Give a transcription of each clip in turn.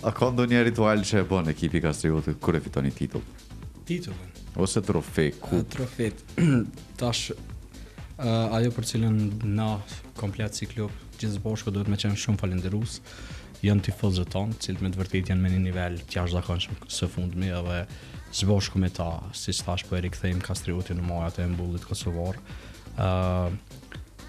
A ka ndonjë ritual që e bën ekipi Kastriotit kur e fiton një titull? Titullin. Ose trofe, kup? Trofet. Tash ajo për cilën na komplet si klub gjithë bashku duhet me qenë shumë falendërues. Janë tifozët tonë, cilët me të vërtetë janë me një nivel të jashtëzakonshëm së fundmi edhe së bashku me ta, siç thash po e rikthejmë Kastriotin në majat e mbullit kosovar.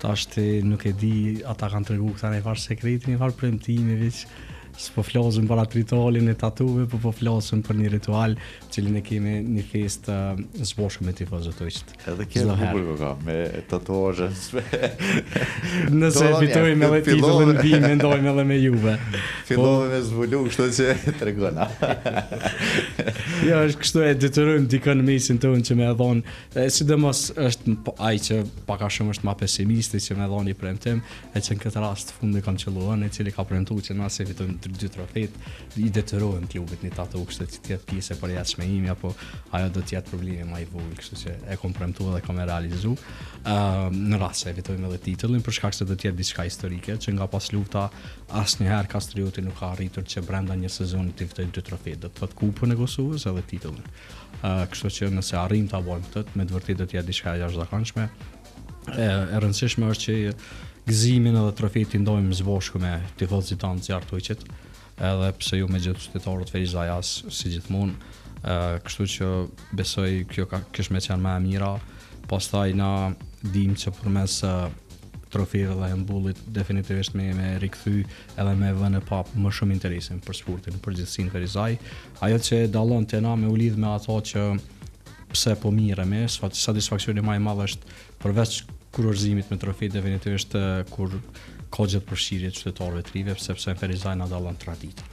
Tash ti nuk e di, ata kanë tregu këta një farë sekretin, një farë premtimi veç. S'po flasim për atë ritualin e tatuve, po flasim për një ritual cilin e kemi një fest zbashku me tifozët është. Edhe kjo bukur ka me tatuazhe. Nëse fitojmë edhe titullin vi mendojmë edhe me Juve. Fillove me zvulu, kështu që tregona. Jo, është kështu e detyrojmë dikën mesin tonë që më e dhon, sidomos është ai që pak a shumë është më pesimist që më dhon një premtim, e që në këtë rast fundi kanë qelluar, i cili ka premtuar që na se fitojmë 2 trofet, i detyrojmë klubit një tatu kështu që të jetë pjesë e përjashme imi, apo ajo do të jetë problemi më i vogël, kështu që e kam premtuar dhe kam realizuar. Në rast se fitojmë edhe titullin, për shkak se do të jetë diçka historike, që nga pas lufta asnjëherë Kastrioti nuk ka arritur që brenda një sezoni të fitojë 2 trofe, do të thotë kupën e Kosovës edhe titullin. Kështu që nëse arrim ta bëjmë këtë, me të vërtetë do të jetë diçka e jashtëzakonshme. E rëndësishme është që gëzimin edhe trofetin ndojmë së bashku me tifozët tanë zjarë Tujqit, edhe pse ju me gjithë qytetarët Ferizajas si gjithmonë, kështu që besoj kjo është me qenë më e mira, pastaj na dim që përmes trofeve dhe mbullit definitivisht me rikthy edhe me vënë pa më shumë interesin për sportin, për gjithësinë Ferizaj. Ajo që dallon te na me u lidh me ato që pse po miremi, satisfaksioni më i madh është përveç kurorëzimit me trofe definitivisht kur ka gjithë përfshirje qytetarëve të rive, sepse Ferizaj na dallon traditë.